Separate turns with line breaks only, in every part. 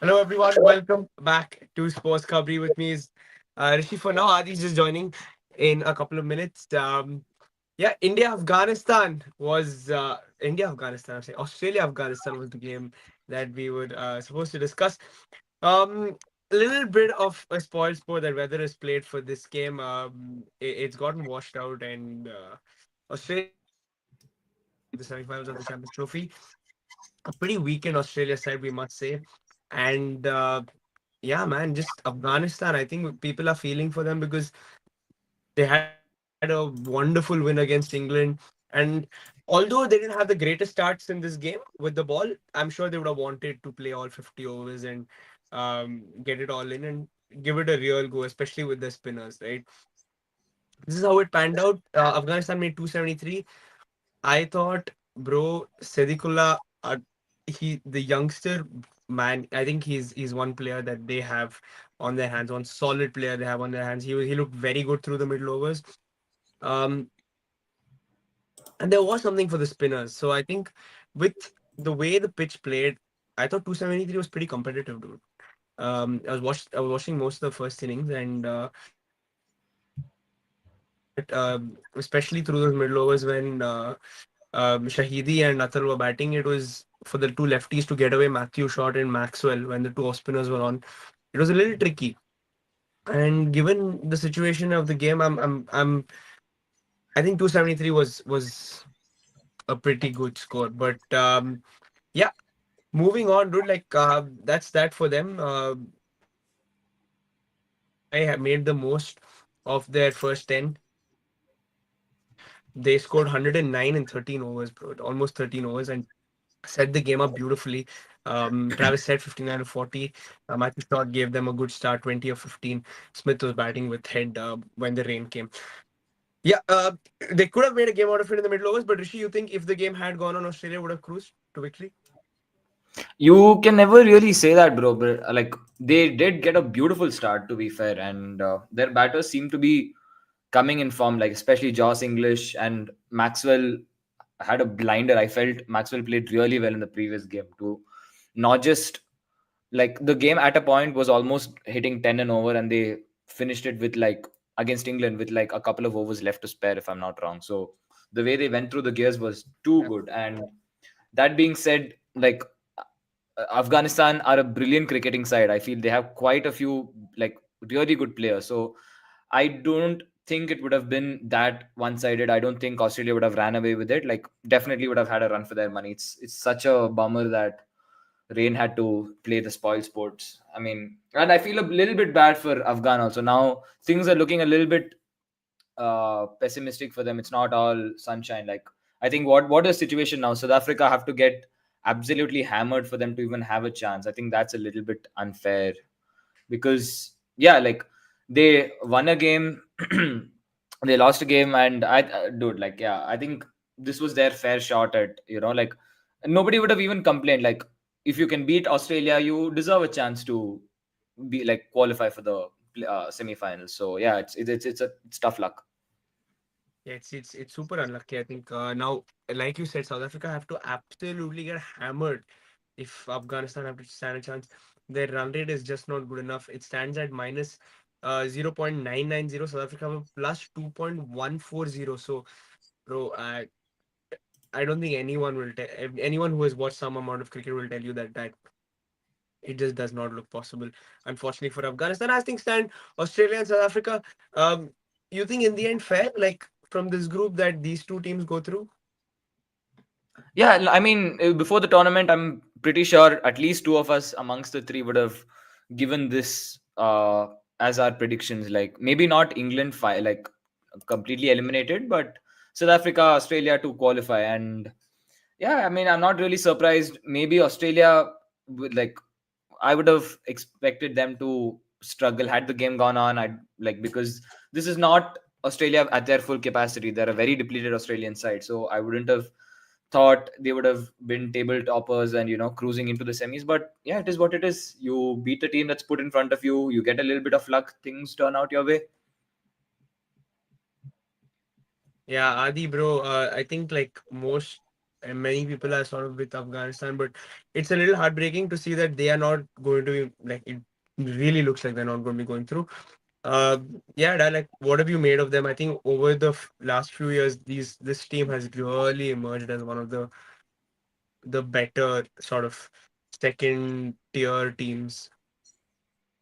Hello, everyone. Welcome back to Sports Kabri. With me is Rishi for now. Adi's just joining in a couple of minutes. Yeah, India Afghanistan was India Afghanistan. I say Australia Afghanistan was the game that we were supposed to discuss. A little bit of a spoil sport that weather is played for this game. It's gotten washed out, and Australia the semifinals of the Champions Trophy. A pretty weakened Australia side, we must say. And yeah, man, just Afghanistan. I think people are feeling for them because they had a wonderful win against England. And although they didn't have the greatest starts in this game with the ball, I'm sure they would have wanted to play all 50 overs and get it all in and give it a real go, especially with the spinners, right? This is how it panned out. Afghanistan made 273. I thought, bro, Sadiqullah, the youngster man. I think he's one player that they have on their hands, one solid player they have on their hands. He looked very good through the middle overs. Um, and there was something for the spinners. So I think with the way the pitch played, I thought 273 was pretty competitive, dude. I was watching most of the first innings, and especially through those middle overs when Shahidi and Atal were batting, it was for the two lefties to get away Matthew Short and Maxwell when the two off spinners were on. It was a little tricky. And given the situation of the game, I think 273 was a pretty good score. But yeah, moving on, dude. Like that's that for them. I have made the most of their first 10. They scored 109 in 13 overs, bro. Almost 13 overs, and set the game up beautifully. Travis said 59 to 40. Matthew Stott gave them a good start, 20 of 15. Smith was batting with head when the rain came. Yeah, they could have made a game out of it in the middle overs, but Rishi, you think if the game had gone on, Australia would have cruised to victory?
You can never really say that, bro. But like they did get a beautiful start, to be fair, and their batters seem to be coming in form. Like especially Joss English and Maxwell had a blinder. I felt Maxwell played really well in the previous game too. Not just like the game at a point was almost hitting 10 and over, and they finished it with like against England with like a couple of overs left to spare, if I'm not wrong. So the way they went through the gears was too
Yeah.
good. And that being said, like Afghanistan are a brilliant cricketing side. I feel they have quite a few like really good players. So I don't think it would have been that one-sided. I don't think Australia would have ran away with it. Like definitely would have had a run for their money. It's such a bummer that Rain had to play the spoil sports. I mean, and I feel a little bit bad for Afghan also. Now things are looking a little bit pessimistic for them. It's not all sunshine. Like I think what is the situation now? South Africa have to get absolutely hammered for them to even have a chance. I think that's a little bit unfair because yeah, like they won a game, they lost a game, and dude, like yeah, I think this was their fair shot at like nobody would have even complained. Like if you can beat Australia, you deserve a chance to be like qualify for the semi-finals. So yeah, it's tough luck.
Yeah, it's super unlucky. I think now, like you said, South Africa have to absolutely get hammered if Afghanistan have to stand a chance. Their run rate is just not good enough. It stands at minus 0.990. South Africa have a plus 2.140. So, bro, I don't think anyone will tell anyone who has watched some amount of cricket will tell you that it just does not look possible. Unfortunately for Afghanistan, as things stand, Australia and South Africa. You think in the end fair, like from this group that these two teams go through?
Yeah, I mean, before the tournament, I'm pretty sure at least two of us amongst the three would have given this as our predictions. Like maybe not England like completely eliminated, but South Africa, Australia to qualify. And yeah, I mean, I'm not really surprised. Maybe Australia would like I would have expected them to struggle had the game gone on. I like because this is not Australia at their full capacity. They're a very depleted Australian side, so I wouldn't have thought they would have been table toppers and cruising into the semis. But yeah, it is what it is. You beat the team that's put in front of you. You get a little bit of luck. Things turn out your way.
Yeah, Adi, bro. I think like most. and many people are sort of with Afghanistan, but it's a little heartbreaking to see that they are not going to be like it really looks like they're not going to be going through. Uh, yeah, Dad, like what have you made of them? I think over the last few years, this team has really emerged as one of the better sort of second tier teams.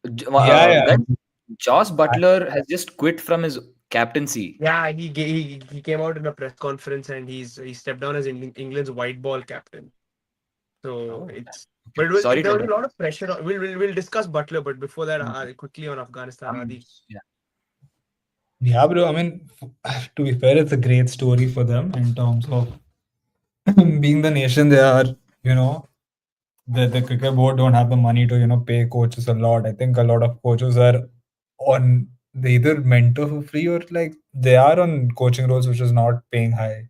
Yeah,
Guys,
yeah.
Josh Butler has just quit from his captaincy.
Yeah, he came out in a press conference and he stepped down as England's white ball captain. So
Oh,
it's but
okay. Sorry to
there was a
interrupt.
lot of pressure. We'll discuss Butler, but before that, quickly on Afghanistan, Adi.
Yeah.
Yeah, bro. I mean, to be fair, it's a great story for them in terms of being the nation they are. You know, the cricket board don't have the money to pay coaches a lot. I think a lot of coaches are on they either mentor for free or like they are on coaching roles which is not paying high.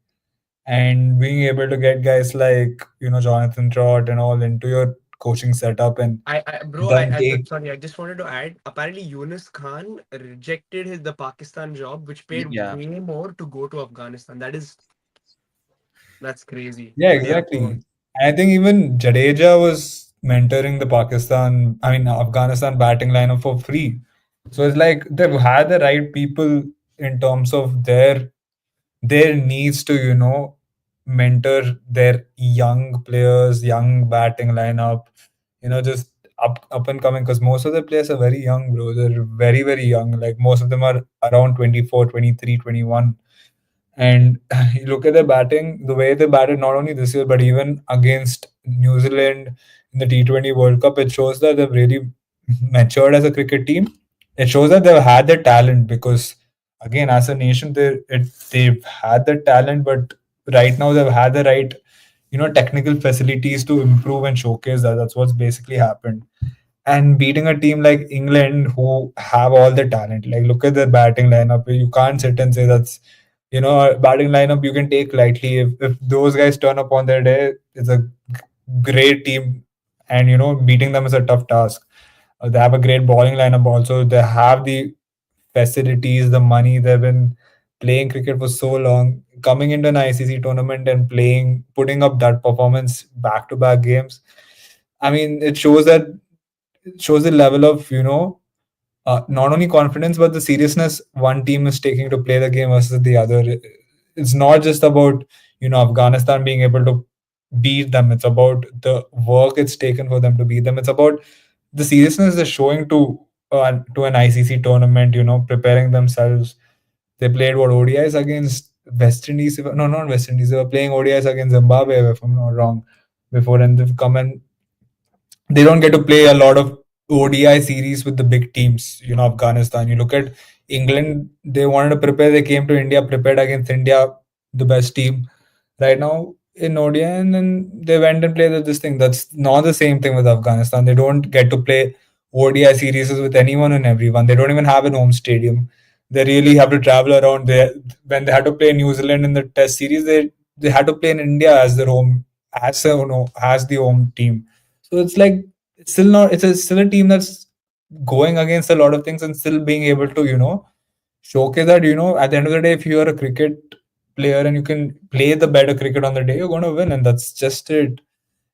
And being able to get guys like Jonathan Trott and all into your coaching setup and
Bro,
then take
sorry, I just wanted to add. Apparently, Yunus Khan rejected the Pakistan job, which paid
Yeah.
way more to go to Afghanistan. That's crazy.
yeah,
But yeah, go
exactly.
on.
I think even Jadeja was mentoring the Afghanistan batting lineup for free. So it's like they've had the right people in terms of their needs to mentor their young players, young batting lineup, just up and coming because most of the players are very young, bro. They're very, very young. Like most of them are around 24, 23, 21. And you look at their batting, the way they batted not only this year, but even against New Zealand in the T20 World Cup, it shows that they've really matured as a cricket team. It shows that they've had the talent because, again, as a nation, they've had the talent, but right now they've had the right, technical facilities to improve and showcase that. That's what's basically happened. And beating a team like England who have all the talent, like look at their batting lineup. You can't sit and say that's a batting lineup you can take lightly. If those guys turn up on their day, it's a great team, and beating them is a tough task. They have a great bowling lineup also. They have the facilities, the money. They've been playing cricket for so long. Coming into an ICC tournament and putting up that performance back to back games. I mean, it shows the level of not only confidence but the seriousness one team is taking to play the game versus the other. It's not just about Afghanistan being able to beat them. It's about the work it's taken for them to beat them. It's about the seriousness they're showing to an ICC tournament. Preparing themselves. They played what ODIs against West Indies. No, not West Indies. They were playing ODIs against Zimbabwe, if I'm not wrong. Before, and they've come and they don't get to play a lot of ODI series with the big teams. Afghanistan. You look at England, they wanted to prepare. They came to India, prepared against India, the best team right now in ODI, and then they went and played with this thing. That's not the same thing with Afghanistan. They don't get to play ODI series with anyone and everyone. They don't even have an home stadium. They really have to travel around. When they had to play New Zealand in the Test series, they had to play in India as their home, as the home team. So it's like still a team that's going against a lot of things and still being able to showcase that at the end of the day if you are a cricket player and you can play the better cricket on the day, you're going to win, and that's just it.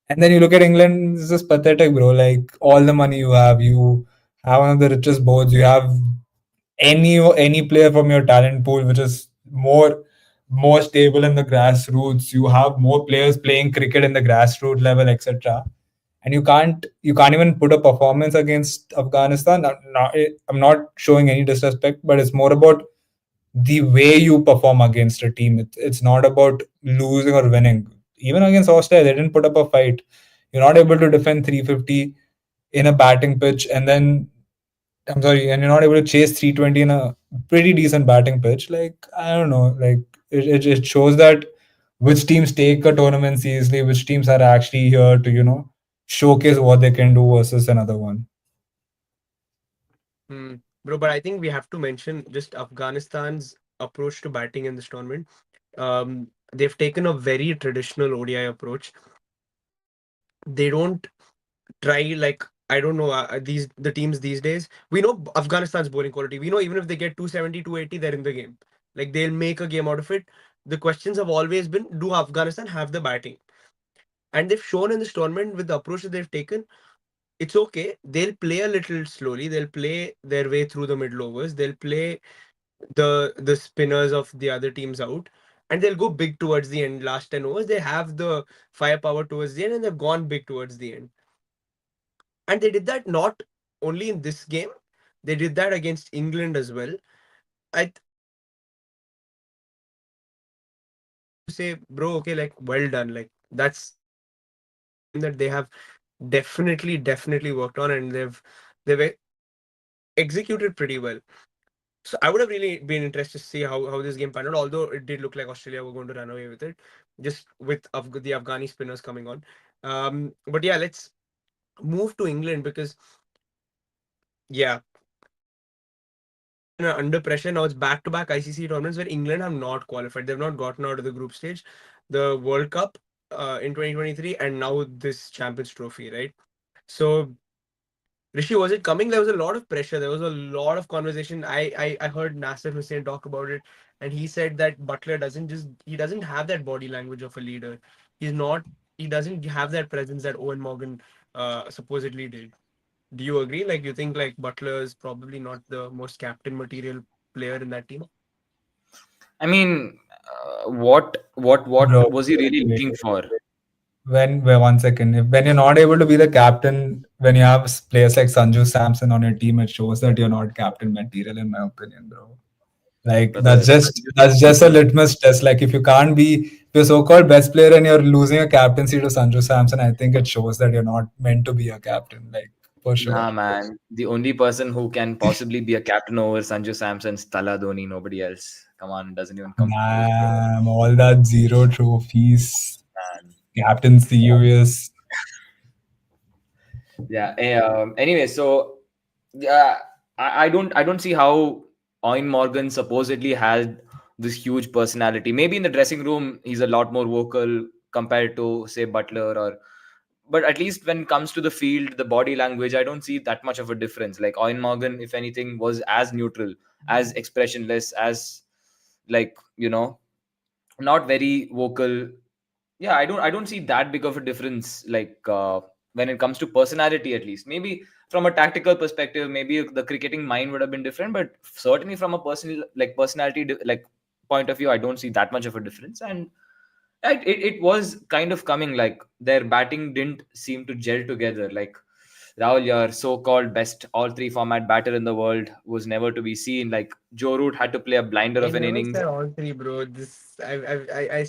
And then you look at England, it's just pathetic, bro. Like all the money you have one of the richest boards, you have any player from your talent pool, which is more stable in the grassroots. You have more players playing cricket in the grassroots level, etc. And you can't even put a performance against Afghanistan. I'm not showing any disrespect, but it's more about the way you perform against a team. It's not about losing or winning. Even against Australia, they didn't put up a fight. You're not able to defend 350 in a batting pitch, and then I'm sorry, and you're not able to chase 320 in a pretty decent batting pitch. Like I don't know, like it shows that which teams take a tournament seriously, which teams are actually here to showcase what they can do versus another one.
Hmm. Bro, but I think we have to mention just Afghanistan's approach to batting in this tournament. They've taken a very traditional ODI approach. They don't try like I don't know the teams these days. We know Afghanistan's bowling quality. We know even if they get 270, 280, they're in the game. Like they'll make a game out of it. the questions have always been, do Afghanistan have the batting? And they've shown in this tournament with the approach that they've taken, it's okay. They'll play a little slowly. They'll play their way through the middle overs. They'll play the spinners of the other teams out, and they'll go big towards the end. Last 10 overs, they have the firepower towards the end, and they've gone big towards the end. And they did that not only in this game, they did that against England as well. I have to say, bro, okay, like well done. Like that's a game that they have definitely worked on, and they've executed pretty well. So I would have really been interested to see how this game panned out. Although it did look like Australia were going to run away with it, just with the Afghani spinners coming on. But yeah, let's move to England because yeah, England have been under pressure now. It's back-to-back ICC tournaments where England have not qualified. They've not gotten out of the group stage, the World Cup in 2023, and now this Champions Trophy, right? So Rishi, was it coming? There was a lot of pressure. There was a lot of conversation. I heard Nasser Hussain talk about it, and he said that Butler he doesn't have that body language of a leader. He's not he doesn't have that presence that Owen Morgan supposedly did. Do you agree? Like you think like Butler is probably not the most captain material player in that team?
I mean, what
Bro,
was he really
wait,
looking for?
when wait, 1 second. When you're not able to be the captain, when you have players like Sanju Samson on your team, it shows that you're not captain material, in my opinion, bro. Like
Brother,
that's just a litmus test. Like if you can't be the so-called best player and you're losing a captaincy to Sanju Samson, I think it shows that you're not meant to be a captain. Like for sure.
nah, man. The only person who can possibly be a captain over Sanju Samson's Tala Dhoni, nobody else. Come on, doesn't even come close, bro.
Damn, all that zero trophies,
Man.
captain serious.
Yeah. Anyway, so yeah, I don't see how Owen Morgan supposedly had this huge personality. Maybe in the dressing room he's a lot more vocal compared to say Butler or, but at least when it comes to the field, the body language, I don't see that much of a difference. Like Owen Morgan, if anything, was as neutral, as expressionless, as like not very vocal. Yeah, I don't see that big of a difference, like when it comes to personality. At least maybe from a tactical perspective, maybe the cricketing mind would have been different, but certainly from a personal, like personality, like point of view, I don't see that much of a difference. And it was kind of coming, like their batting didn't seem to gel together. Like Rahul, your so-called best all three format batter in the world, was never to be seen. Like Joe Root had to play a blinder
I
of an
never
innings.
said all three, bro. I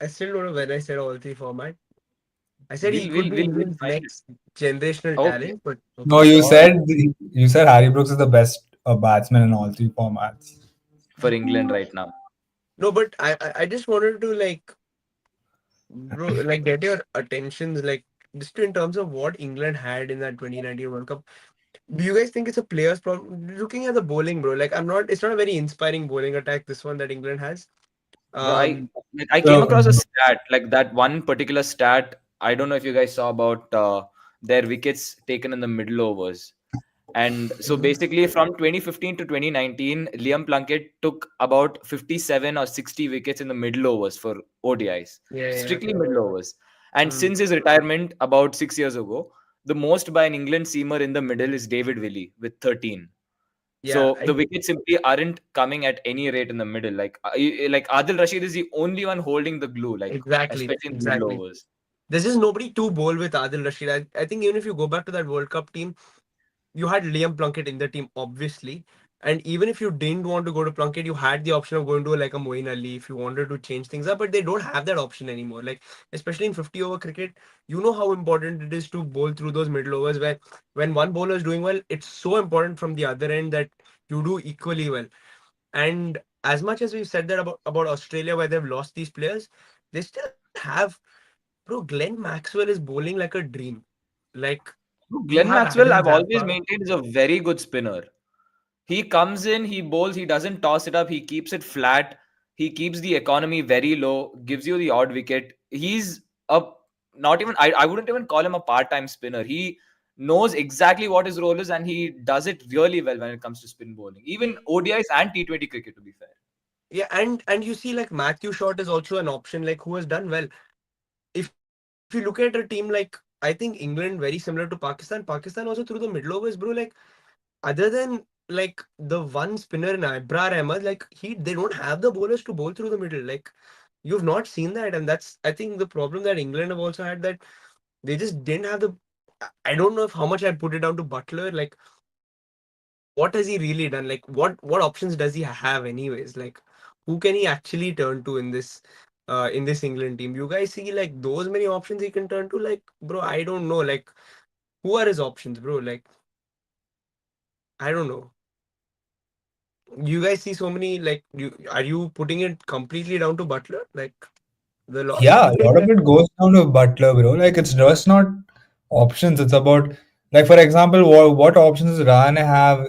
still don't know when I said all three format. I said he
we'll
could
we'll
be
we'll, we'll
England's
find it.
next generational
Okay.
talent, but
No,
okay.
you said Harry Brooks is the best batsman in all three formats.
For England right now.
No, but I just wanted to like, bro, like get your attentions, like just in terms of what England had in that 2019 World Cup. Do you guys think it's a player's problem? Looking at the bowling, bro, like it's not a very inspiring bowling attack, this one that England has.
Bro,
Um,
I came
So
across a stat, like that one particular stat. I don't know if you guys saw about their wickets taken in the middle overs. And so
mhm.
basically, from 2015 to 2019, Liam Plunkett took about 57 or 60 wickets in the middle overs for ODIs,
Yeah, yeah.
strictly middle overs. And
Mm.
since his retirement about 6 years ago, the most by an England seamer in the middle is David Willey with 13.
Yeah,
So the wickets simply aren't coming at any rate in the middle. Like Adil Rashid is the only one holding the glue, like
exactly,
especially in the middle
exactly.
overs.
There's just nobody to bowl with Adil Rashid. I think even if you go back to that World Cup team, you had Liam Plunkett in the team, obviously. And even if you didn't want to go to Plunkett, you had the option of going to like a Moeen Ali if you wanted to change things up, but they don't have that option anymore. Like, especially in 50 over cricket, you know how important it is to bowl through those middle overs where when one bowler is doing well, it's so important from the other end that you do equally well. And as much as we've said that about Australia where they've lost these players, they still have, bro, Glenn Maxwell is bowling like a dream. Like, you
Glenn
have
Maxwell,
Adam
I've always
Zappa.
maintained, is a very good spinner. He comes in, he bowls, he doesn't toss it up, he keeps it flat, he keeps the economy very low, gives you the odd wicket. He's a not even I wouldn't even call him a part-time spinner. He knows exactly what his role is and he does it really well when it comes to spin bowling. Even ODIs and T20 cricket, to be fair.
Yeah, and you see like Matthew Short is also an option like who has done well. If you look at a team like I think England very similar to Pakistan. Pakistan also through the middle overs, bro. Like other than like the one spinner in Ibrar Ahmed, like they don't have the bowlers to bowl through the middle. Like you've not seen that, and that's I think the problem that England have also had that they just didn't have the. I don't know if how much I'd put it down to Butler. Like what has he really done? Like what options does he have anyways? Like who can he actually turn to in this England team? You guys see like those many options he can turn to? Like bro, I don't know. Like who are his options, bro? Like I don't know. You guys see so many like are you putting it completely down to Butler? Like
Yeah, a
something
lot of
that
it goes down to Butler, bro. Like it's just not options. It's about like for example, what options does Rahane have?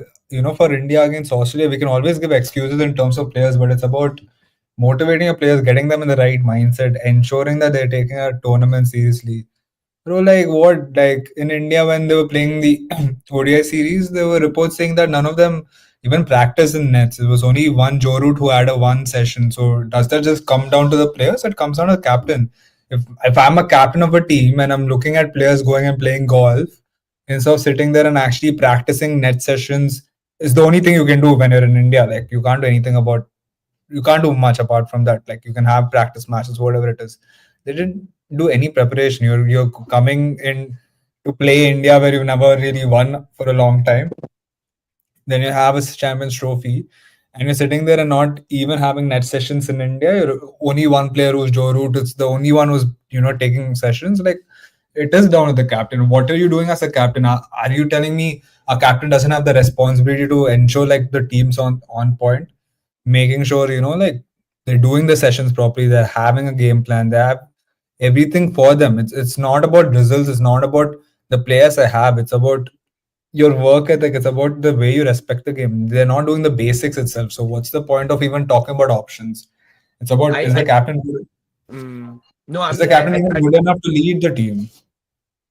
For India against Australia, we can always give excuses in terms of players, but it's about motivating your players, getting them in the right mindset, ensuring that they're taking a tournament seriously. Bro, like what? Like in India, when they were playing the ODI series, there were reports saying that none of them even practiced in nets. It was only one Joe Root who had a one session. So does that just come down to the players? It comes down to the captain. If I'm a captain of a team and I'm looking at players going and playing golf, instead of sitting there and actually practicing net sessions, is the only thing you can do when you're in India. Like you can't do much apart from that. Like you can have practice matches, whatever it is. They didn't do any preparation. You're coming in to play India where you've never really won for a long time. Then you have a Champions Trophy, and you're sitting there and not even having net sessions in India. You're only one player who's Joe Root. It's the only one who's taking sessions. Like it is down to the captain. What are you doing as a captain? Are you telling me a captain doesn't have the responsibility to ensure like the team's on point, making sure like they're doing the sessions properly, they're having a game plan, they have everything for them. It's not about results, it's not about the players I have, it's about your work ethic, it's about the way you respect the game. They're not doing the basics itself, so what's the point of even talking about options? It's about
I no,
is
I'm
the captain even good enough to lead the team?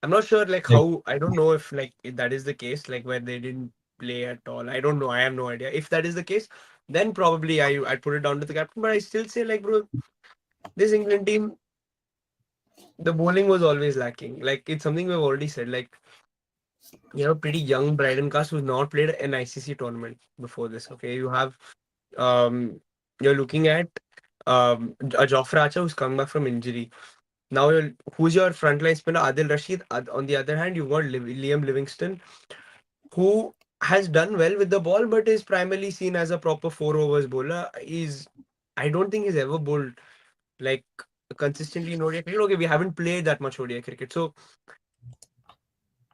I'm not sure like
Like,
how I don't know if like if that is the case like where they didn't play at all. I don't know. I have no idea. If that is the case, then probably I'd put it down to the captain. But I still say like bro, this England team, the bowling was always lacking. Like it's something we've already said. Like you have a pretty young Bryden Cast who's not played an ICC tournament before this. Okay, you have um you're looking at a Jofra Archer who's come back from injury. Now who's your frontline spinner? Adil Rashid. On the other hand, you've got Liam Livingston who has done well with the ball, but is primarily seen as a proper 4 overs bowler. I don't think he's ever bowled like consistently in ODI cricket. Okay, we haven't played that much ODI cricket, so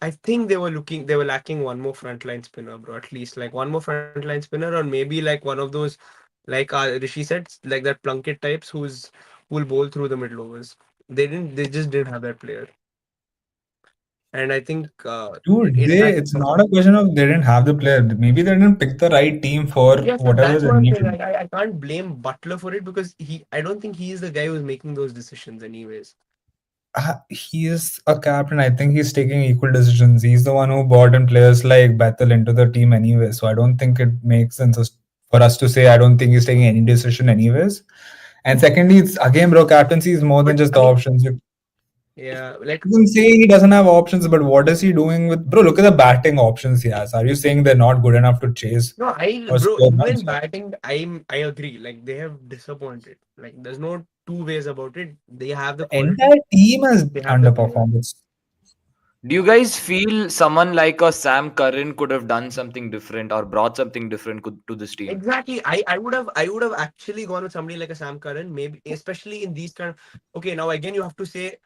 I think they were lacking one more frontline spinner, bro. At least like one more frontline spinner, or maybe like one of those, like Rishi said, like that Plunkett types who'll bowl through the middle overs. They just didn't have that player, and I think
dude,
it has.
it's not a question of they didn't have the player. Maybe they didn't pick the right team for
Yes, and
whatever
that's
they
what I'm saying.
needed.
I can't blame Butler for it because I don't think he's the guy who's making those decisions anyways.
He is a captain. I think he's taking equal decisions. He's the one who brought in players like Bethel into the team anyway. So I don't think it makes sense for us to say I don't think he's taking any decision anyways. And secondly, it's again, bro, captaincy is more than
But
just
I
the
mean,
options. You
yeah, like
can say he doesn't have options, but what is he doing with bro? Look at the batting options he has. Are you saying they're not good enough to chase
no,
or
bro,
score
even
runs?
batting, I agree. Like they have disappointed. Like there's no two ways about it. They have the
The
quality,
entire team has
they have the player.
underperformed.
Do you guys feel someone like a Sam Curran could have done something different or brought something different to this team?
Exactly. I would have actually gone with somebody like a Sam Curran, maybe especially in these kind of. Okay, now again you have to say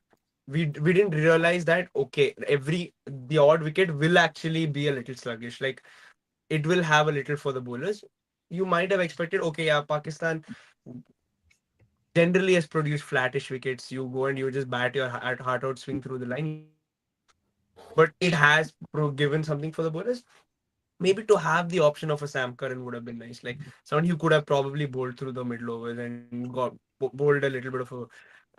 we didn't realize that okay the odd wicket will actually be a little sluggish. Like it will have a little for the bowlers. You might have expected, okay, yeah, Pakistan generally has produced flattish wickets. You go and you just bat your heart out, swing through the line. Yes, but it has given something for the bowlers. Maybe to have the option of a Sam Curran would have been nice. Like someone who could have probably bowled through the middle overs and got bowled a little bit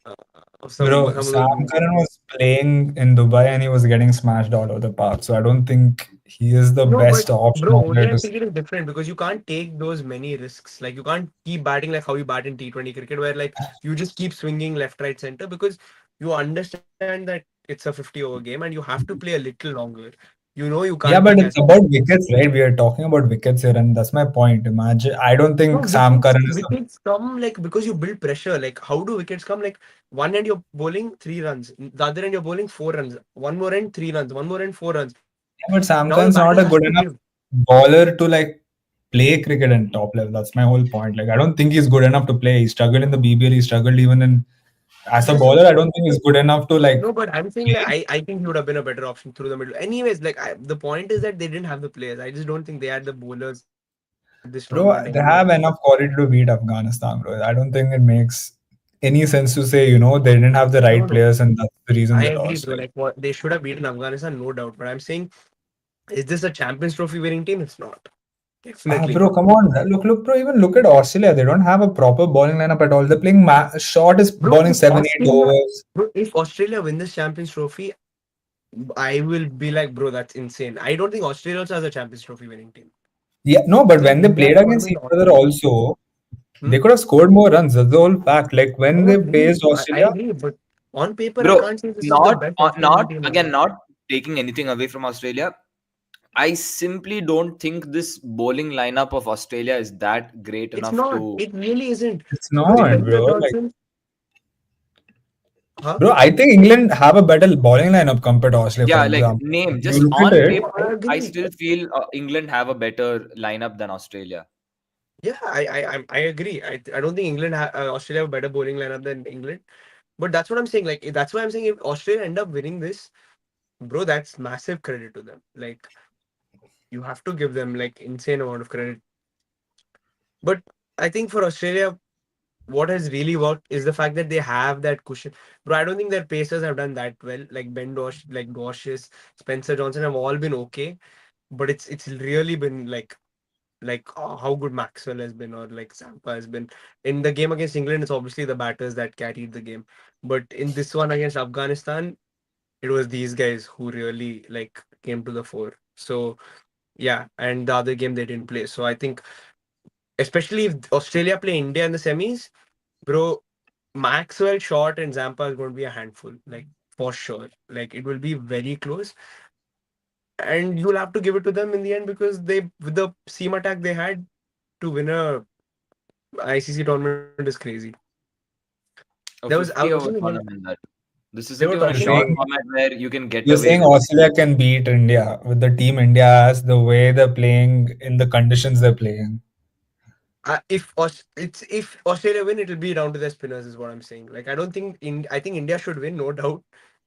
uh, of some
Bro,
of those
Sam Curran was playing in Dubai and he was getting smashed all over the park. So I don't think he is the
No,
best
but
option
bro,
out there
ODI
to.
cricket is different because you can't take those many risks. Like you can't keep batting like how you bat in T20 cricket, where like you just keep swinging left, right, center because you understand that it's a 50-over game and you have to play a little longer. You know you can't
Yeah,
take
but
as
it's
many.
about wickets, right? We are talking about wickets here, and that's my point. Imagine, I don't
No,
think Sam Curran is the.
wickets come like because you build pressure. Like how do wickets come? Like one end you're bowling 3 runs, the other end you're bowling 4 runs, one more end 3 runs, one more end 4 runs.
Yeah, but Sam
Now the
Curran's
batter
not a
has
good
to
enough
give.
bowler to like play cricket in top level. That's my whole point. Like, I don't think he's good enough to play. He struggled in the BBL. He struggled even in as a
Yes,
bowler. I don't think he's good enough to like
no, but I'm saying like
play.
I think he would have been a better option through the middle. Anyways, like the point is that they didn't have the players. I just don't think they had the bowlers at this
Bro,
tournament
they
anyway.
have enough quality to beat Afghanistan, bro. I don't think it makes any sense to say, they didn't have the
No,
right
no,
players and that's the reason
I
they
agree,
lost.
bro.
Like,
Like what they should have beaten Afghanistan, no doubt. But I'm saying, is this a Champions Trophy winning team? It's not. Definitely
bro,
not.
come on. Look, bro. Even look at Australia. They don't have a proper bowling lineup at all. They're playing short is
Bro,
bowling
if
7, 8
Australia,
overs.
if Australia win this Champions Trophy, I will be like, bro, that's insane. I don't think Australia also has a Champions Trophy winning team.
Yeah, no,
I
but
think
when they
India
played against
tournament
each other
Australia.
also,
Hmm?
they could have scored more runs. That's the whole fact. Like
I
when they
agree.
faced
I
Australia,
agree. But on paper, I
Bro,
can't say this is the
not
best Australian
not
team
again,
ever.
not taking anything away from Australia. I simply don't think this bowling lineup of Australia is that great
It's
enough
not.
to
It really isn't.
it's
Because
win.
not,
Spencer
bro. Like,
Johnson, huh?
bro, I think England have a better bowling lineup compared to Australia, for
Yeah, like
example.
name,
If you
just
look at
on
it,
No, I
paper, I
agree.
still feel England have a better lineup than Australia.
Yeah, I agree. I don't think Australia have a better bowling lineup than England. But that's what I'm saying. Like that's why I'm saying if Australia end up winning this, bro, that's massive credit to them. Like you have to give them like insane amount of credit. But I think for Australia, what has really worked is the fact that they have that cushion. Bro, I don't think their pacers have done that well. Like Ben Dosh, like Gauches, Spencer Johnson have all been okay. But it's really been like how good Maxwell has been or like Zampa has been. In the game against England, it's obviously the batters that carried the game. But in this one against Afghanistan, it was these guys who really like came to the fore. So yeah, and the other game they didn't play. So I think especially if Australia play India in the semis, bro, Maxwell short and Zampa is going to be a handful, like for sure. Like it will be very close, and you'll have to give it to them in the end because they with the seam attack they had to win a ICC tournament is crazy.
A
I was
50
watching
over
the game.
tournament that this
They
isn't
were
even a
you're
talking.
short
saying
format where you can get
you're
away
saying
with.
Australia can beat India with the team India has, the way they're playing in the conditions they're playing.
If Australia win, it'll be down to their spinners, is what I'm saying. Like I don't think I think India should win, no doubt.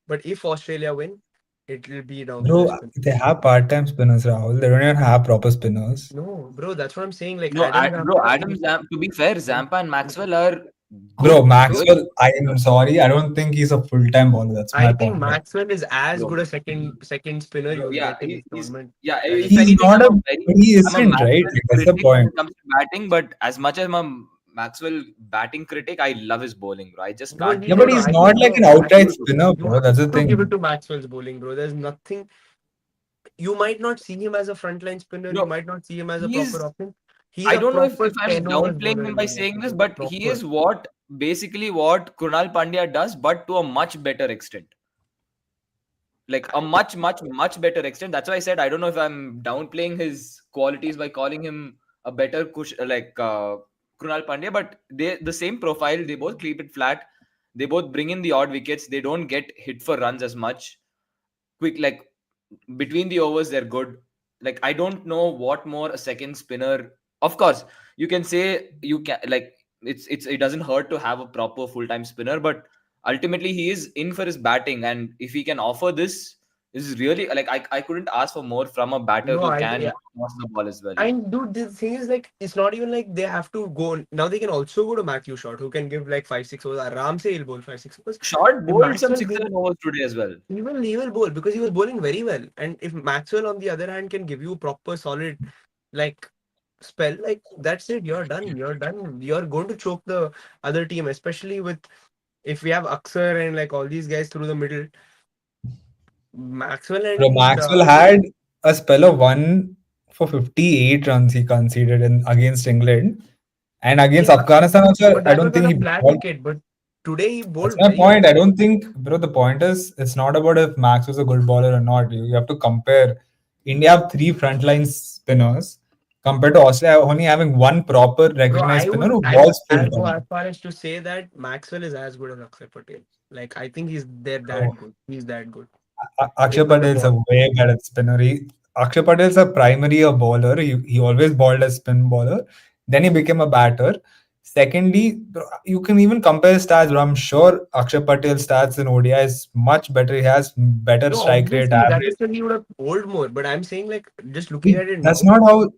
But if Australia win, it'll be down to their
Bro,
spinners.
they have part-time spinners, Rahul. They don't even have proper spinners.
No, bro, that's what I'm saying. Like
No,
Adam
Bro,
Zampa,
Adam to be fair, Zampa and Maxwell are
Bro,
good,
bro,
really
Maxwell, I am sorry. I don't think he's a full-time bowler. That's my
I think
point. Like,
Maxwell is as
bro.
good a second spinner
Bro,
you'll
yeah,
get in this
he's
tournament
yeah.
as
If
anyone.
he's
anything,
not a, but he
I'm a
isn't, right?
Maxwell
Like, that's the
critic when
point.
it comes to batting. But as much as I'm a Maxwell batting critic, I love his bowling, bro. I just
No,
can't
Yeah,
get
but
no,
he's
I
behind
not
think
like
him.
an
no. I
outright
think
spinner,
you
bro.
have
That's the
to give it
thing.
to Maxwell's bowling, bro. There's nothing. You might not see him as a frontline spinner. You
Bro,
might not see him as a proper
he's.
option. He's
I
a
don't know
proper
if I'm
10 overs
downplaying
bowler
him
in
by
my
saying this,
opinion.
but he
Proper.
is basically what Krunal Pandya does, but to a much better extent. Like a much better extent. That's why I said I don't know if I'm downplaying his qualities by calling him a better Krunal Pandya, but they the same profile. They both keep it flat. They both bring in the odd wickets. They don't get hit for runs as much. Quick, like between the overs, they're good. Like I don't know what more a second spinner. Of course, you can say you can like it doesn't hurt to have a proper full time spinner, but ultimately he is in for his batting, and if he can offer this is really like I couldn't ask for more from a batter
No,
who
I
can
yeah.
toss the ball as well.
And dude, the thing is like it's not even like they have to go now. They can also go to Matthew Short, who can give like 5 6 overs. Aram se he'll bowl 5 6 overs.
Short
If
bowled some
Maxwell
six
give
seven overs today as well.
he will bowl because he was bowling very well. And if Maxwell on the other hand can give you proper solid like spell, like that's it. You're done. You're done. You're going to choke the other team, especially with if we have Aksar and like all these guys through the middle. Maxwell
Bro,
and
Maxwell had a spell of 1 for 58 runs he conceded in against England. And against
Yeah,
Afghanistan also,
but
I
that
don't
was on
think
a
he
flat
bowled.
wicket. But today he
That's
bowled
my
very
point.
well.
I don't think, bro, the point is it's not about if Max was a good bowler or not. You have to compare. India have three frontline spinners compared to Australia only having one proper
Bro,
recognized spinner who
I would
balls full
go as
time.
far as to say that Maxwell is as good as Akshay Patel. Like I think they're that
Bro,
good. He's that good.
Akshay
With the
Patel is a
ball.
way better spinner. Akshay Patel is a primary a bowler. He always bowled as spin bowler. Then he became a batter. Secondly, you can even compare stats. Bro. I'm sure Akshay Patel's stats in ODI is much better. He has better
No,
strike rate
obviously that
average.
is still he would have bowled more. But I'm saying like just looking at it
That's
now,
not how,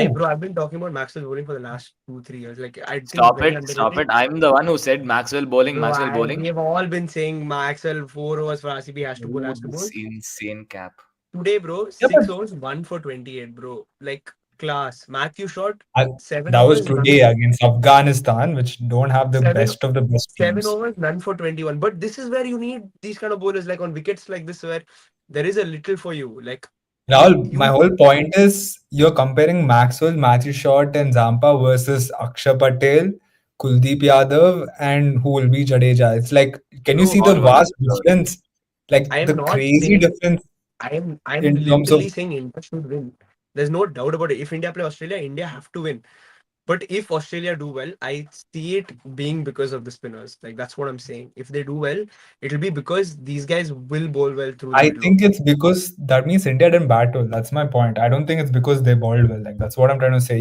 bro.
I've been talking about Maxwell bowling for the last 2 3 years. Like I think he's
Stop
very
it. Stop
underrated.
it. I'm the one who said Maxwell bowling,
Bro,
Maxwell bowling.
we have all been saying Maxwell 4 overs for RCB has to bowl,
Oh,
has to bowl.
this insane cap.
Today, bro,
Yeah, but
6 overs, 1 for 28, bro. Like class. Matthew shot
I,
seven
that was
overs, none
today against Afghanistan, which don't have the
seven
best of the best
seven
teams.
overs, none for 21. But this is where you need these kind of bowlers, like on wickets like this, where there is a little for you. Like
Rahul, my
you
whole point is you're comparing Maxwell, Matthew Short, and Zampa versus Akshay Patel, Kuldeep Yadav, and who will be Jadeja. It's like, can you
bro,
see the
All one
vast
without.
difference? Like
I am
the
not
crazy
saying
difference
I'm
in terms of.
literally saying India should win. There's no doubt about it. If India play Australia, India have to win. But if Australia do well, I see it being because of the spinners. Like that's what I'm saying. If they do well, it'll be because these guys will bowl well through the
I
middle
think
order.
it's because that means India didn't bat well. That's my point. I don't think it's because they bowled well. Like that's what I'm trying to say.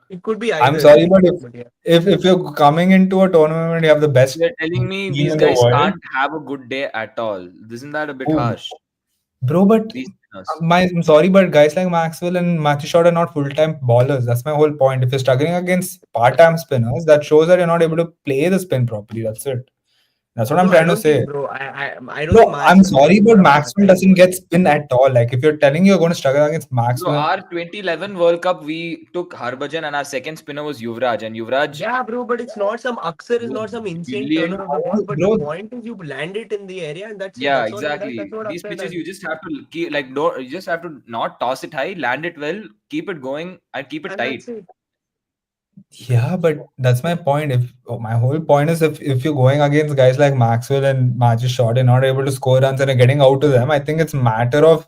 It could be
I'm
either,
sorry,
like,
but
but yeah.
if you're coming into a tournament and you have the best
You're telling me
team
these
in the
guys
world,
can't have a good day at all. Isn't that a bit
who
harsh?
bro, but
These spinners.
I'm sorry, but guys like Maxwell and Matthew Short are not full-time bowlers. That's my whole point. If you're struggling against part-time spinners, that shows that you're not able to play the spin properly. That's it. That's what I'm
No, I
trying to
don't think,
say.
bro. I don't think
No, I'm
Maxwell
sorry,
is
but
one of
Maxwell
part-time
doesn't get
bowlers.
spin at all. Like if you're telling you're going to struggle against
Bro,
Maxwell,
our 2011 World Cup, we took Harbhajan and our second spinner was Yuvraj. And Yuvraj,
Yeah, bro, but it's not some Aksar is
bro,
not some insane turner
brilliant.
of the ball. But the
bro,
point is you land it in the area and that's it.
Yeah,
That's all he does. That's
exactly.
what
These
Aksar
pitches,
does.
you just have to keep, like, don't, you just have to not toss it high, land it well, keep it going, and keep it
And
tight.
that's it.
yeah, but that's my point. My whole point is if you're going against guys like Maxwell and Matthew Short and not able to score runs and you're getting out to them, I think it's matter of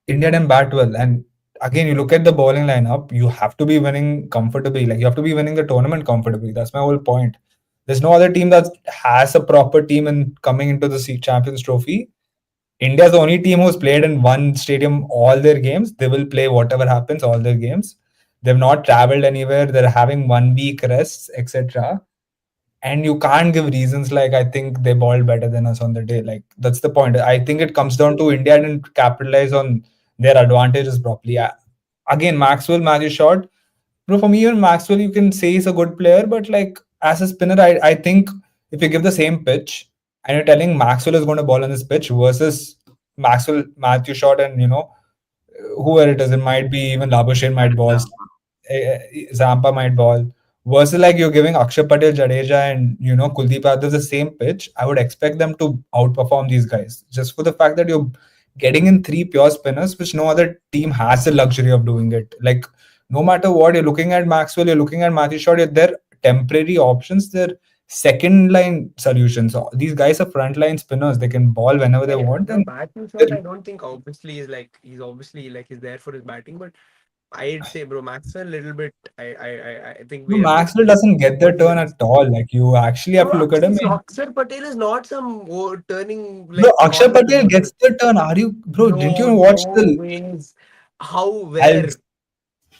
India didn't bat well. And again, you look at the bowling lineup, you have to be winning comfortably. Like you have to be winning the tournament comfortably. That's my whole point. There's no other team that has a proper team in coming into the Champions Trophy. India's the only team who's played in one stadium all their games. They will play whatever happens all their games. They've not traveled anywhere. They're having 1 week rests, etc. And you can't give reasons like I think they bowled better than us on the day. Like that's the point. I think it comes down to India didn't capitalize on their advantages properly. Again, Maxwell, Matthew Short. Bro, for me, even Maxwell, you can say he's a good player, but like as a spinner, I think if you give the same pitch and you're telling Maxwell is going to bowl on this pitch versus Maxwell, Matthew Short, and whoever it is, it might be even Labuschagne might ball, Zampa might ball. Versus like you're giving Akshay Patel, Jadeja, and Kuldeep Yadav the same pitch, I would expect them to outperform these guys just for the fact that you're getting in three pure spinners, which no other team has the luxury of doing it. Like no matter what, you're looking at Maxwell, you're looking at Matthew Short, they're temporary options, they're second line solutions. So these guys are front line spinners. They can ball whenever they
Yeah, yeah.
want,
Bro,
and
Matthew Short,
they're-
I don't think obviously is like he's there for his batting, but I'd say, bro, Maxwell a little bit. I think
no,
we are
Maxwell
mixing
doesn't get the
what he
turn
does.
at all. Like you actually have
Bro,
to look at him.
Aksar Patel is not some turning
Bro,
like
Akshay
corners
Patel
bowler.
gets the turn. Are you, bro? Didn't
No,
you watch
no
the?
ways. How,
I'll,
where?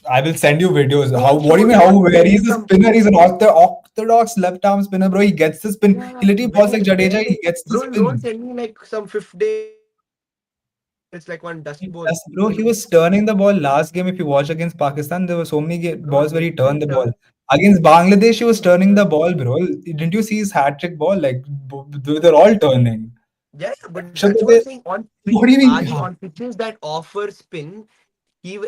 I will send you videos. How?
Don't
What do you
show
mean?
me
How?
on
Where
screen
he's a
some.
spinner? He's an orthodox left arm spinner, bro. He gets the spin. He
Yeah,
literally balls like Jadeja.
where?
He gets the
Bro, you don't
spin.
send me like some fifth day ball where it's like one dusty ball.
Yes, bro, he was turning the ball last game. If you watch against Pakistan, there were so many
Bro,
balls where he turned
literally
the ball.
turn.
Against Bangladesh, he was turning the ball, bro. Didn't you see his hat trick ball? Like they're all turning.
Yeah, yeah, but
Akshay
that's what I'm
Patel,
saying. On
what do you mean?
Adi, on pitches that offer spin,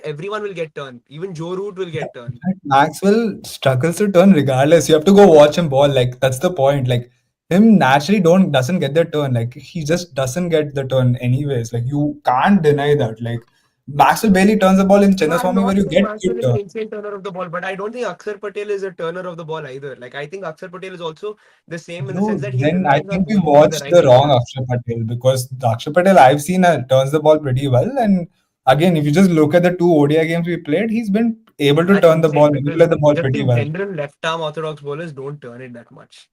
everyone will get turned. Even Joe Root will get turned.
Maxwell struggles to turn regardless. You have to go watch him ball. Like that's the point. Like him naturally don't doesn't get the turn. Like he just doesn't get the turn anyways. Like you can't deny that. Like Maxwell barely turns the ball in
No, I'm
Chinnaswamy where
not
you
saying
get
Maxwell
good
is an
turn.
insane turner of the ball, but I don't think Akshar Patel is a turner of the ball either. Like I think Akshar Patel is also the same in the sense
Bro,
that he
then I
relies on
think we
bowling in the
watched
right
the wrong
areas.
Akshay Patel because the Akshay Patel I've seen turns the ball pretty well. And again, if you just look at the two ODI games we played, he's been able to
That's
turn the ball,
insane
manipulate
because
the ball
just
pretty
in
well.
general, left arm orthodox bowlers don't turn it that much.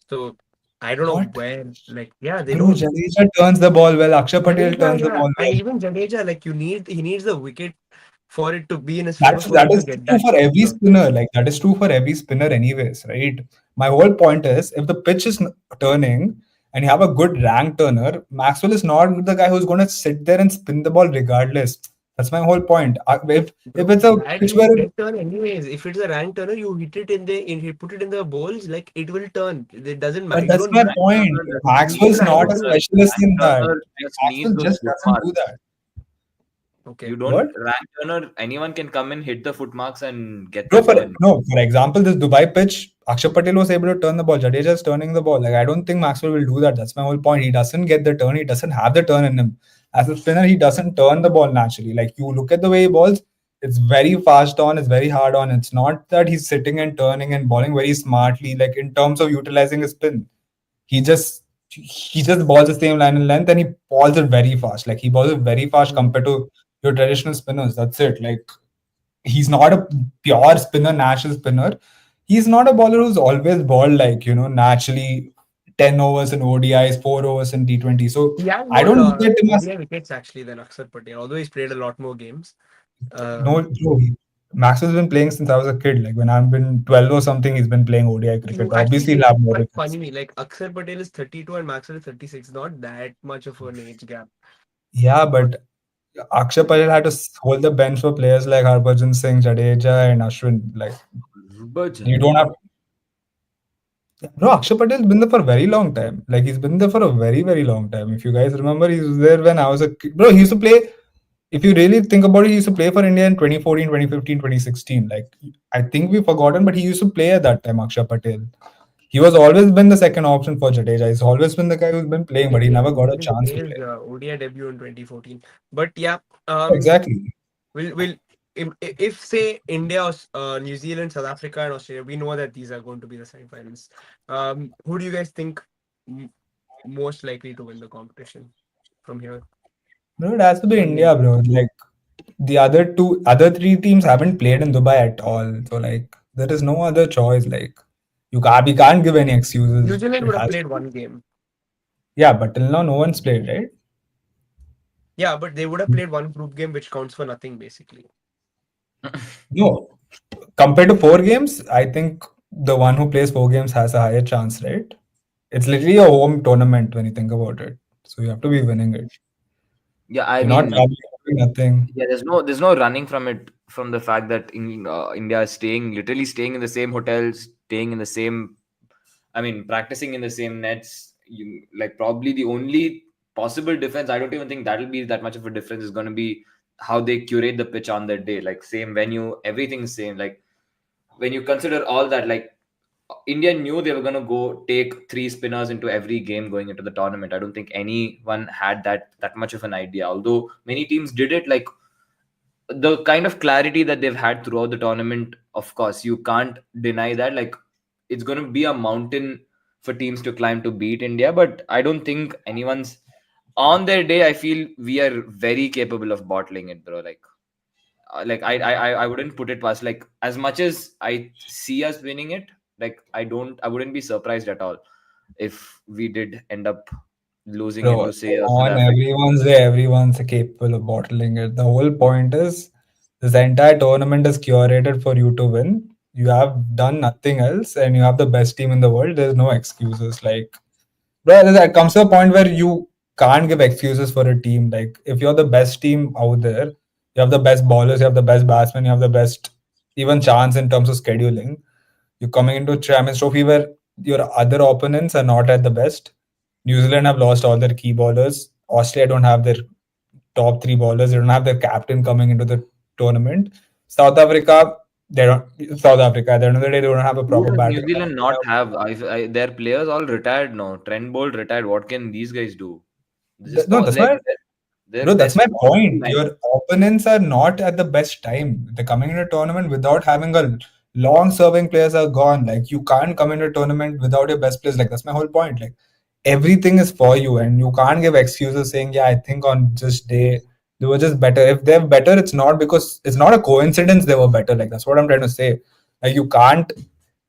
So I don't know
What?
where, like, yeah, they
Bro,
don't.
Jadeja turns the ball well. Akshay Patel
Jadeja,
turns the
yeah,
ball
and
well.
even Jadeja, like he needs the wicket for it to be in his favor
That's
for
that
him to
is
get
true
that
for every
turn.
spinner. Like that is true for every spinner, anyways, right? My whole point is, if the pitch is turning and you have a good rank turner, Maxwell is not the guy who's going to sit there and spin the ball regardless. That's my whole point. If
Bro,
it's a
that
pitch
will
where
get turn anyways. If it's a rank turner, you hit it you put it in the bowls, like it will turn. It doesn't matter.
but
You
that's
don't
my
need
Rank
point.
turner doesn't need
Maxwell's
neutral
those
not a
items
holders.
to.
specialist
Rank
in that.
turner just needs
Maxwell
those
just
foot
doesn't do
marks.
that.
Okay.
You don't
What?
rank turner. Anyone can come in, hit the foot marks, and get the
Bro,
turn.
for example, this Dubai pitch, Akshay Patel was able to turn the ball. Jadeja is turning the ball. Like I don't think Maxwell will do that. That's my whole point. He doesn't get the turn. He doesn't have the turn in him. As a spinner, he doesn't turn the ball naturally. Like you look at the way he balls, it's very fast on. It's very hard on. It's not that he's sitting and turning and balling very smartly. Like in terms of utilizing his spin, he just he just balls the same line and length, and he balls it very fast. Like he balls it very fast
Hmm.
compared to your traditional spinners. That's it. Like he's not a pure spinner, natural spinner. He's not a bowler who's always balled like, naturally 10 overs in ODIs, 4 overs in T20. So
He has
I
more
don't look at him as
ODI wickets actually than Akshar Patel, although he's played a lot more games.
no,
Um,
bro. Max has been playing since I was a kid. Like when I've been 12 or something, he's been playing ODI cricket.
you actually,
Obviously, he'll have
it's
more
quite
wickets.
funny. Like Akshar Patel is 32 and Maxwell is 36. Not that much of an age gap.
Yeah,
But
but Akshay Patel had to hold the bench for players like Harbhajan Singh, Jadeja, and Ashwin. Like you
Bhajan.
don't have. Bro, Akshay Patel's been there for a very long time. Like he's been there for a very, very long time. If you guys remember, he was there when I was a kid. Bro, he used to play. If you really think about it, he used to play for India in 2014, 2015, 2016. Like I think we've forgotten, but he used to play at that time, Akshay Patel. He was always been the second option for Jadeja. He's always been the guy who's been playing, but he
yeah,
never
he
got a
didn't
chance
play
to
his
play.
ODI debut in 2014. But yeah,
Exactly.
we'll if say India, New Zealand, South Africa, and Australia, we know that these are going to be the semifinals. Who do you guys think m- most likely to win the competition from here?
Bro, it has to be
What do you
India,
think?
bro. Like the other three teams haven't played in Dubai at all. So like there is no other choice. Like we can't give any
New
excuses.
Zealand
It
would have
has
played
to be.
one game.
Yeah, but till now no one's played, right?
Yeah, but they would have played one group game, which counts for nothing basically.
No. Compared to 4 games, I think the one who plays 4 games has a higher chance, right? It's literally a home tournament when you think about it. So you have to be winning it.
Yeah, I
You're not
mean,
traveling, doing nothing.
yeah, there's no running from it, from the fact that India is literally staying in the same hotels, staying in the same, I mean, practicing in the same nets. Like probably the only possible difference, I don't even think that'll be that much of a difference, is going to be how they curate the pitch on that day. Like same venue, everything's same. Like when you consider all that, like India knew they were going to go take three spinners into every game going into the tournament. I don't think anyone had that much of an idea. Although many teams did it, like the kind of clarity that they've had throughout the tournament, of course, you can't deny that. Like it's going to be a mountain for teams to climb to beat India, but I don't think anyone's on their day. I feel we are very capable of bottling it, bro. Like I wouldn't put it past, like as much as I see us winning it, like I wouldn't be surprised at all if we did end up losing
Bro,
into, say, a South
on
Africa.
everyone's day, everyone's capable of bottling it. The whole point is this entire tournament is curated for you to win. You have done nothing else and you have the best team in the world. There's no excuses. Like, bro, there comes to a point where you can't give excuses for a team. Like, if you're the best team out there, you have the best bowlers, you have the best batsmen, you have the best even chance in terms of scheduling. You're coming into a Champions Trophy where your other opponents are not at the best. New Zealand have lost all their key bowlers. Australia don't have their top three bowlers. They don't have their captain coming into the tournament. South Africa, They don't. South Africa. At the end of the day, they don't have a
Who
proper
does
batting
New
line.
Zealand not have? Their players all retired now. Trent Bolt retired. What can these guys do? They just
No,
not
that's
their
why.
their
Bro, that's
best
my
quality
point.
line.
Your opponents are not at the best time. They're coming into a tournament without having a long serving players are gone. Like you can't come into a tournament without your best players. Like that's my whole point. Like everything is for you, and you can't give excuses saying, "Yeah, I think on this day they were just better." If they're better, it's not because it's not a coincidence they were better. Like that's what I'm trying to say. Like you can't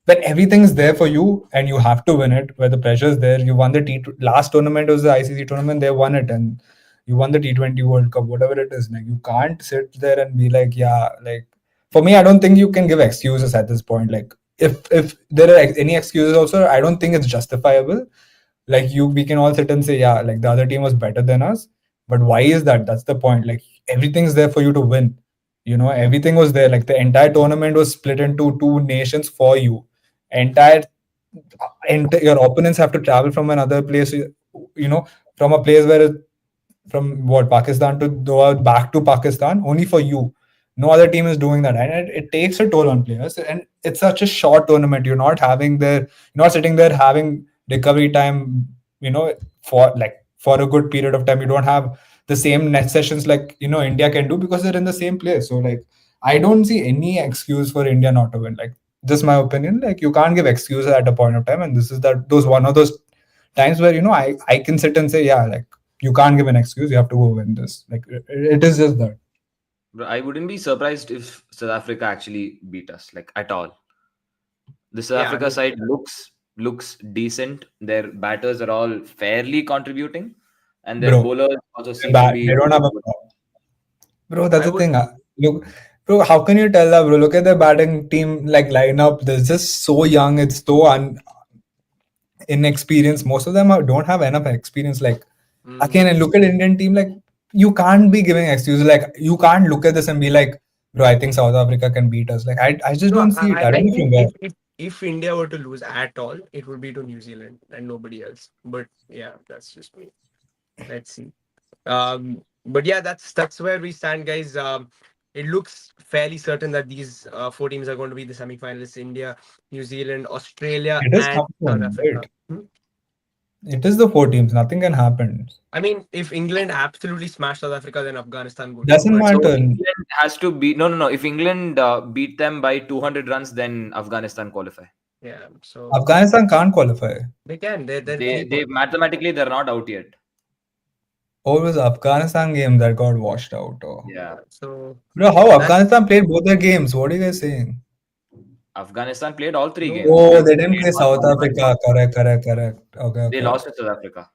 when everything's there for you and you have to win it, where the pressure is there. You won the last tournament was the ICC tournament. They won it, and you won the T20 World Cup, whatever it is. Like you can't sit there and be like, yeah, like for me, I don't think you can give excuses at this point. Like if there are any excuses, also, I don't think it's justifiable. Like we can all sit and say, yeah, like the other team was better than us, but why is that? That's the point. Like everything's there for you to win. Everything was there. Like the entire tournament was split into two nations for you. Entire and your opponents have to travel from another place, from a place where from what Pakistan to Doha back to Pakistan only for you. No other team is doing that, and it takes a toll on players. And it's such a short tournament. You're not sitting there having recovery time. For a good period of time. You don't have the same net sessions like India can do because they're in the same place. So like, I don't see any excuse for India not to win. Like, just my opinion. Like, you can't give excuses at a point of time, and this is that those one of those times where I can sit and say, yeah, like you can't give an excuse. You have to go win this. Like it is just that.
Bro, I wouldn't be surprised if South Africa actually beat us, like at all. The South
Yeah, I
Africa
mean,
side looks decent. Their batters are all fairly contributing, and their
Bro,
bowlers also
they
seem to be
they don't have a
good.
bro. That's
I
the
would.
thing. Look, bro, how can you tell that, bro? Look at the batting team like lineup. They're just so young. It's so inexperienced. Most of them don't have enough experience. Like
Mm.
again, and look at Indian team. Like you can't be giving excuses. Like you can't look at this and be like, bro, I think South Africa can beat us. Like I just
No,
don't see it. I
I
don't know
think
from where.
if India were to lose at all, it would be to New Zealand and nobody else. But yeah, that's just me. Let's see. But yeah, that's where we stand, guys. It looks fairly certain that these four teams are going to be the semifinalists: India, New Zealand, Australia,
It is
and South
confirmed,
Africa.
right? It is the four teams. Nothing can happen.
I mean, if England absolutely smash South Africa, then Afghanistan would.
Doesn't
But
So
matter.
England has to beat. No, no, no. If England beat them by 200 runs, then Afghanistan qualify.
yeah, so
Afghanistan can't qualify.
they can. They're three
They
points.
mathematically they're not out yet.
Or it was Afghanistan game that got washed out. Oh.
Yeah,
Yeah, so
Bro, how
that
Afghanistan played both their games? What are you guys saying?
Afghanistan played all three
no,
games. They
Oh,
only
they didn't
played
play
one
South
one.
Africa. Correct, correct, correct. Okay,
They
okay.
lost to South Africa.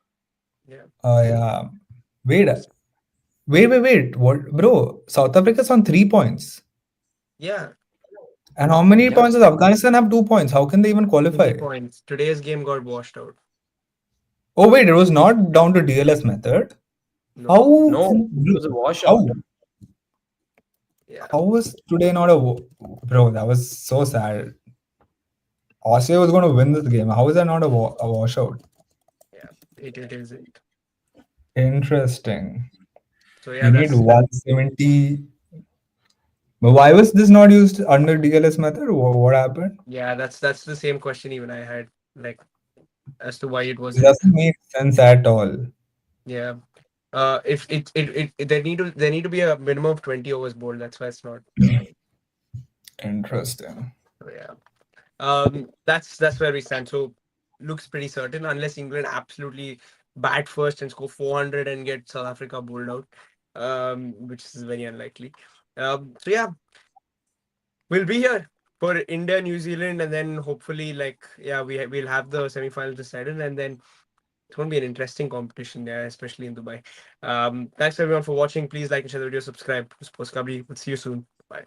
yeah,
Oh, yeah. Wait, wait. What, bro? South Africa's on 3 points.
yeah,
And how many
Yeah.
points does Afghanistan have? 2 points. How can they even
3
qualify?
points. Today's game got washed out.
Oh, wait, it was not down to DLS method.
No,
How?
No, it was a washout.
How?
yeah,
How was today not bro? That was so sad. Australia was going to win this game. How is that not a washout?
yeah, it isn't.
Interesting.
So yeah,
You need
that's
170. But why was this not used under DLS method? What happened?
yeah, that's the same question even I had, like, as to why it
It
wasn't.
doesn't make sense at all.
Yeah. If there need to be a minimum of 20 overs bowled. That's why it's not.
Interesting.
So yeah. That's where we stand. So looks pretty certain unless England absolutely bat first and score 400 and get South Africa bowled out, which is very unlikely. So yeah, we'll be here for India, New Zealand, and then hopefully, like, yeah, we'll have the semifinals decided, and then it's going to be an interesting competition there, especially in Dubai. Thanks everyone for watching. Please like and share the video, subscribe to Sports Kabli. We'll see you soon. Bye.